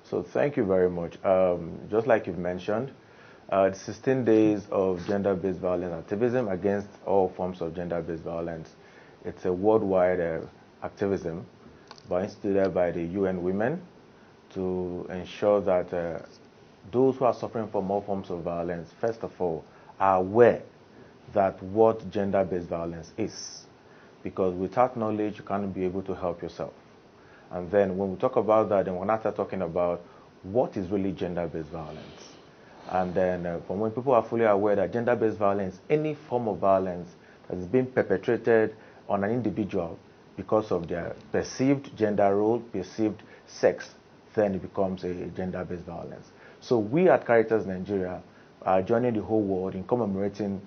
So thank you very much. Just like you've mentioned, it's 16 days of gender-based violence activism against all forms of gender-based violence. It's a worldwide activism instituted by the UN Women to ensure that those who are suffering from all forms of violence, first of all, are aware that what gender-based violence is. Because without knowledge, you can't be able to help yourself. And then when we talk about that, then we're not talking about what is really gender-based violence. And then from when people are fully aware that gender-based violence, any form of violence that is being perpetrated on an individual because of their perceived gender role, perceived sex, then it becomes a gender-based violence. So we at Caritas Nigeria are joining the whole world in commemorating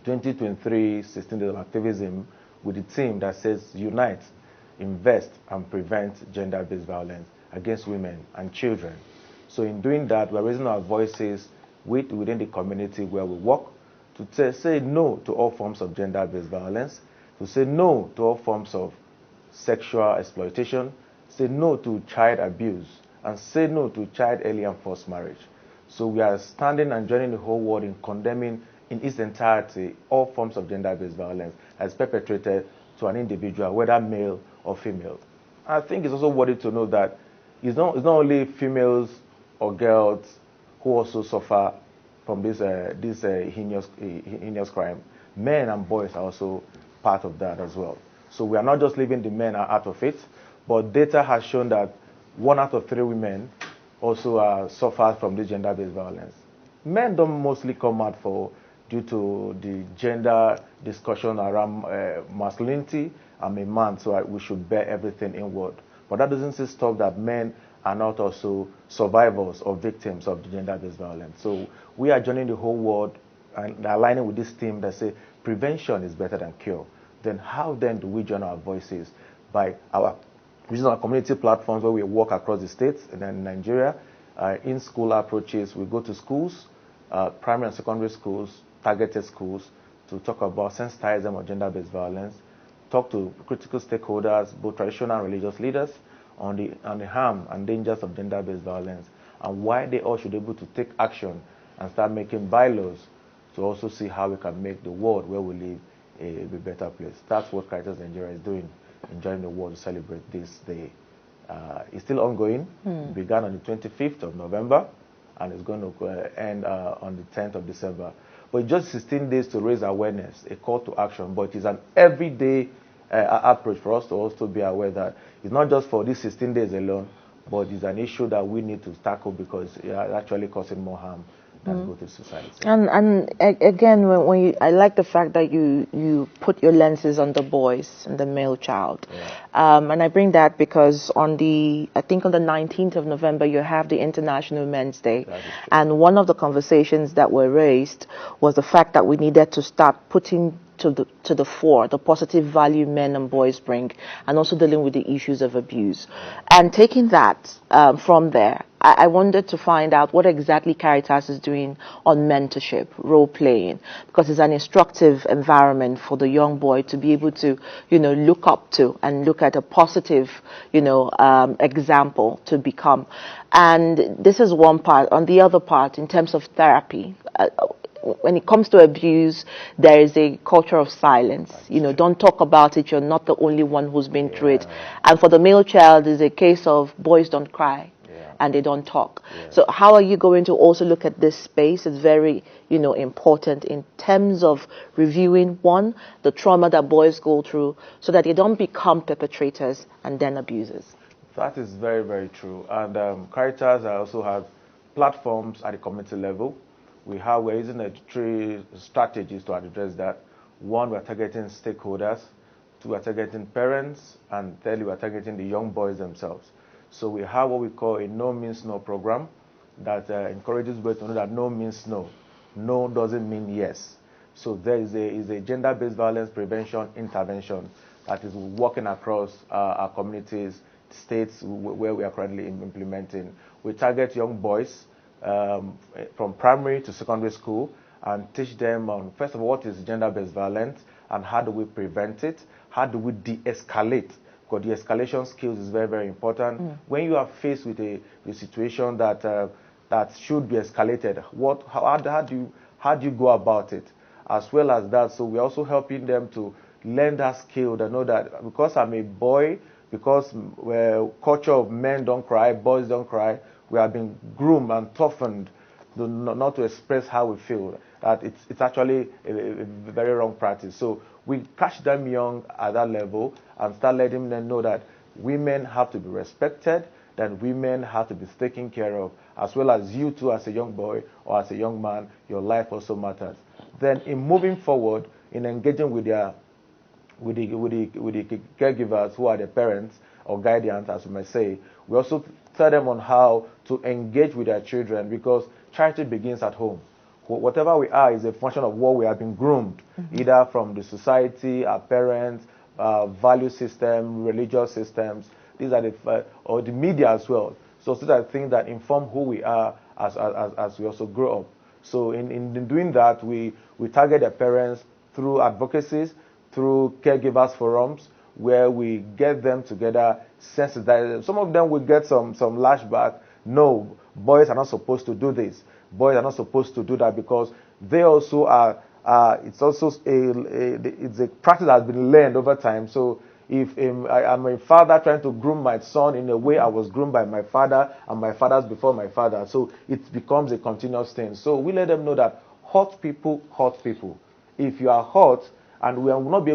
2023 16 Days of Activism with the team that says unite, invest, and prevent gender-based violence against women and children. So in doing that, we're raising our voices within the community where we work to say no to all forms of gender-based violence, to say no to all forms of sexual exploitation, say no to child abuse, and say no to child early and forced marriage. So we are standing and joining the whole world in condemning in its entirety all forms of gender-based violence as perpetrated to an individual, whether male or female. I think it's also worthy to know that it's not only females or girls who also suffer from this heinous crime. Men and boys are also part of that as well. So we are not just leaving the men out of it, but data has shown that 1 out of 3 women also suffer from this gender-based violence. Men don't mostly come out due to the gender discussion around masculinity. I'm a man, so we should bear everything inward. But that doesn't stop that men are not also survivors or victims of the gender-based violence. So we are joining the whole world and aligning with this team that say prevention is better than cure. Then how then do we join our voices? By using our community platforms where we work across the states and then in Nigeria, in school approaches, we go to schools, primary and secondary schools, targeted schools, to talk about sensitize them on gender-based violence, talk to critical stakeholders, both traditional and religious leaders, on the harm and dangers of gender-based violence and why they all should be able to take action and start making bylaws to also see how we can make the world where we live a better place. That's what Caritas Nigeria is doing, enjoying the world to celebrate this day. It's still ongoing. It began on the 25th of November and it's going to end on the 10th of December. But it's just 16 days to raise awareness, a call to action, but it is an everyday approach for us to also be aware that it's not just for these 16 days alone, but it's an issue that we need to tackle because it's actually causing more harm than good to society. And again, I like the fact that you put your lenses on the boys and the male child. Yeah. And I bring that because I think on the 19th of November, you have the International Men's Day. And one of the conversations that were raised was the fact that we needed to start putting to the fore the positive value men and boys bring, and also dealing with the issues of abuse. And taking that from there, I wanted to find out what exactly Caritas is doing on mentorship, role playing, because it's an instructive environment for the young boy to be able to, look up to and look at a positive, example to become. And this is one part. On the other part, in terms of therapy, when it comes to abuse, there is a culture of silence. Don't talk about it. You're not the only one who's been through it. And for the male child, it's a case of boys don't cry and they don't talk. So how are you going to also look at this space? It's very, important in terms of reviewing, one, the trauma that boys go through so that they don't become perpetrators and then abusers. That is very, very true. And Caritas also has platforms at the community level. We're using 3 strategies to address that. 1, we're targeting stakeholders. 2, we're targeting parents. And 3, we're targeting the young boys themselves. So we have what we call a no means no program that encourages boys to know that no means no. No doesn't mean yes. So there is a gender-based violence prevention intervention that is working across our communities, states where we are currently implementing. We target young boys from primary to secondary school and teach them on, first of all, what is gender-based violence and how do we prevent it, how do we de-escalate because the escalation skills is very, very important. When you are faced with a situation that that should be escalated, how do you go about it? As well as that, so we're also helping them to learn that skill, to know that because I'm a boy, because culture of men don't cry, boys don't cry, we have been groomed and toughened not to express how we feel. That it's actually a very wrong practice. So we catch them young at that level and start letting them know that women have to be respected, that women have to be taken care of, as well as you too as a young boy or as a young man, your life also matters. Then in moving forward, in engaging with the caregivers who are the parents or guardians, as we may say, we also tell them on how to engage with their children, because charity begins at home. Whatever we are is a function of what we have been groomed, either from the society, our parents, value system, religious systems. These are or the media as well. So these are things that inform who we are as we also grow up. So in doing that, we target the parents through advocacies, through caregivers forums, where we get them together, sensitize them. Some of them will get some lashback. No, boys are not supposed to do this. Boys are not supposed to do that, because they also are. It's also it's a practice that has been learned over time. So if I'm a father trying to groom my son in a way I was groomed by my father and my fathers before my father, so it becomes a continuous thing. So we let them know that hurt people hurt people. If you are hurt and we are not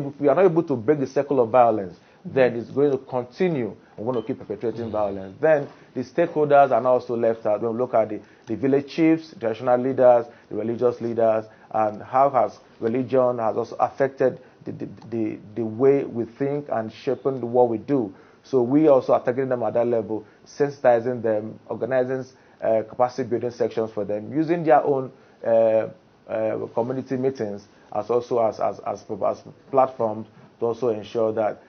able to break the cycle of violence, then it's going to continue. We're going to keep perpetuating violence. Then the stakeholders are now also left out. When we look at the village chiefs, the traditional leaders, the religious leaders, and how has religion has also affected the way we think and shaping what we do. So we also are targeting them at that level, sensitizing them, organizing capacity building sections for them, using their own community meetings as platforms to also ensure that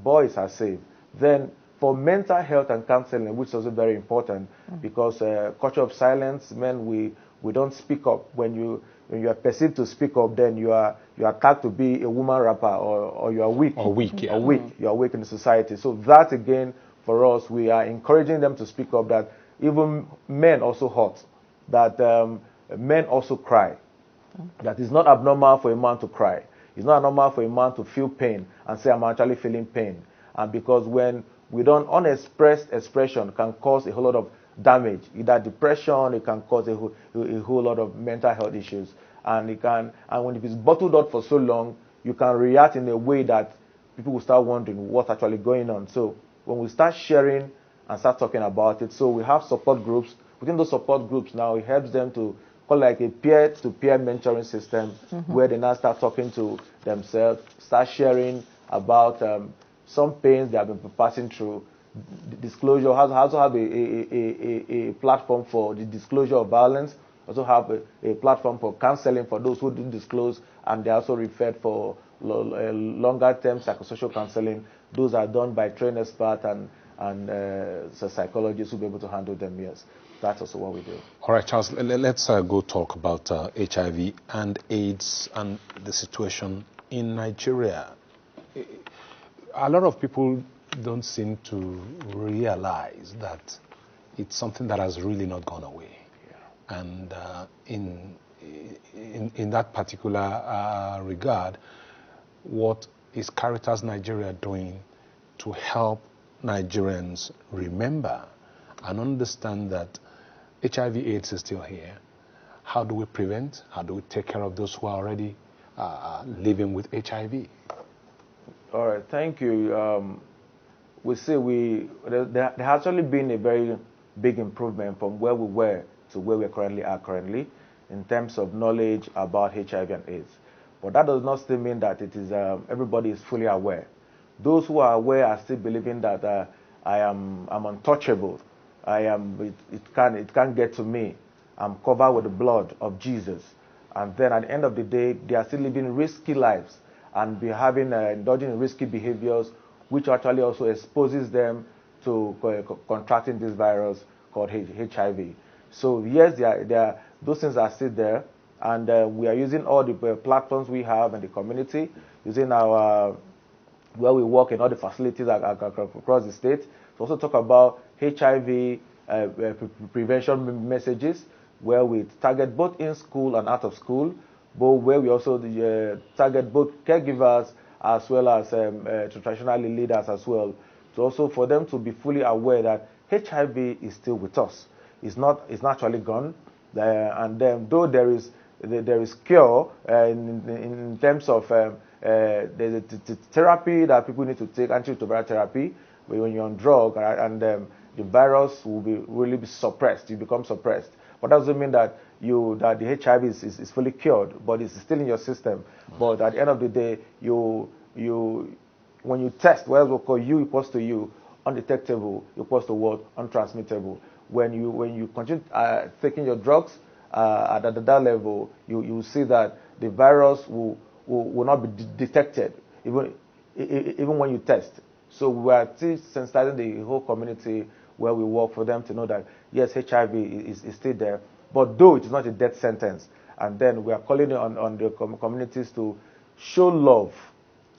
boys are safe. Then for mental health and counseling, which is also very important, because culture of silence, men, we don't speak up. When you are perceived to speak up, then you are tagged to be a woman rapper, or you are weak. Or weak, yeah. Or weak. You are weak in the society. So that again, for us, we are encouraging them to speak up, that even men also hurt, that men also cry, that it's not abnormal for a man to cry. It's not normal for a man to feel pain and say, I'm actually feeling pain. And because when we don't, unexpressed expression can cause a whole lot of damage. Either depression, it can cause a whole lot of mental health issues. And when it is bottled up for so long, you can react in a way that people will start wondering what's actually going on. So when we start sharing and start talking about it, so we have support groups. Within those support groups now, it helps them to call like a peer-to-peer mentoring system, where they now start talking to themselves, start sharing about some pains they have been passing through. Disclosure also have a platform for the disclosure of violence. Also have a platform for counseling for those who didn't disclose, and they also referred for longer-term psychosocial counseling. Those are done by trained experts and psychologists who will be able to handle them. Yes, that's also what we do. All right, Charles, let's go talk about HIV and AIDS and the situation in Nigeria. A lot of people don't seem to realize that it's something that has really not gone away. Yeah. And in that particular regard, what is Caritas Nigeria doing to help Nigerians remember and understand that HIV/AIDS is still here? How do we prevent? How do we take care of those who are already living with HIV? All right, thank you. We see there has actually been a very big improvement from where we were to where we currently are in terms of knowledge about HIV and AIDS. But that does not still mean that it is everybody is fully aware. Those who are aware are still believing that I'm untouchable. It can't get to me. I'm covered with the blood of Jesus. And then at the end of the day, they are still living risky lives and indulging in risky behaviors, which actually also exposes them to contracting this virus called HIV. So yes, those things are still there, and we are using all the platforms we have in the community, using our where we work in all the facilities across the state, to also talk about HIV prevention messages, where we target both in school and out of school, but where we also target both caregivers as well as traditional leaders as well, to also for them to be fully aware that HIV is still with us. It's naturally gone, and then though there is cure in terms of there's a therapy that people need to take, antiretroviral therapy, but when you're on drug and the virus will really be suppressed. You become suppressed, but that doesn't mean that the HIV is fully cured, but it's still in your system. But at the end of the day, when you test, what we call U equals to U, undetectable equals to what? Untransmittable. When you continue taking your drugs at that level, you see that the virus will not be detected even when you test. So we are still sensitizing the whole community where we work for them to know that yes, HIV is still there, but though it is not a death sentence. And then we are calling on the communities to show love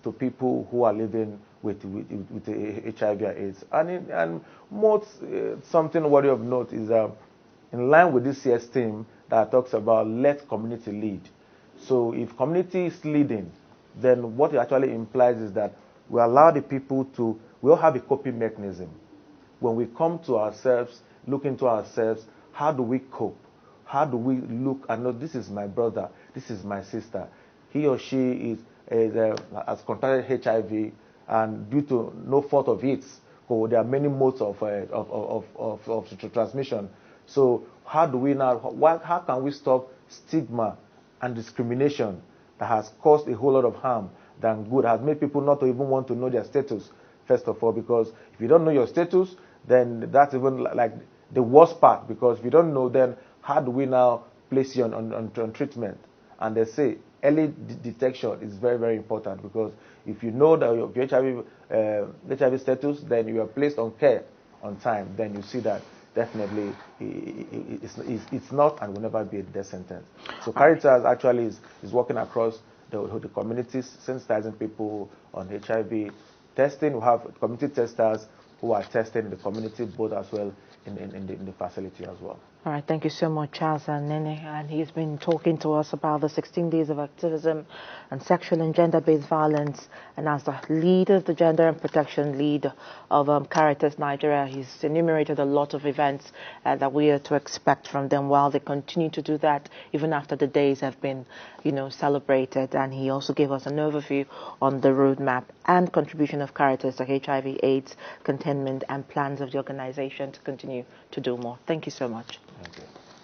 to people who are living with HIV and AIDS. And most something worthy of note is in line with this year's theme that talks about let community lead. So if community is leading, then what it actually implies is that we allow the people we all have a coping mechanism. When we come to ourselves, look into ourselves, how do we cope? How do we look and know this is my brother, this is my sister, he or she has contracted HIV, and due to no fault of its, there are many modes of transmission. So how can we stop stigma and discrimination that has caused a whole lot of harm than good, has made people not to even want to know their status, first of all, because if you don't know your status, then that's even like the worst part, because if you don't know, then how do we now place you on treatment? And they say early detection is very, very important, because if you know that your HIV status, then you are placed on care on time, then you see that definitely it's not and will never be a death sentence. So Caritas actually is working across the communities, sensitizing people on HIV testing. We have community testers who are testing in the community, both as well in the facility as well. All right, thank you so much, Charles and Nene. And he's been talking to us about the 16 days of activism and sexual and gender-based violence. And as the leader, the gender and protection lead of Caritas Nigeria, he's enumerated a lot of events that we are to expect from them while they continue to do that, even after the days have been, celebrated. And he also gave us an overview on the roadmap and contribution of Caritas to HIV/AIDS containment and plans of the organization to continue to do more. Thank you so much.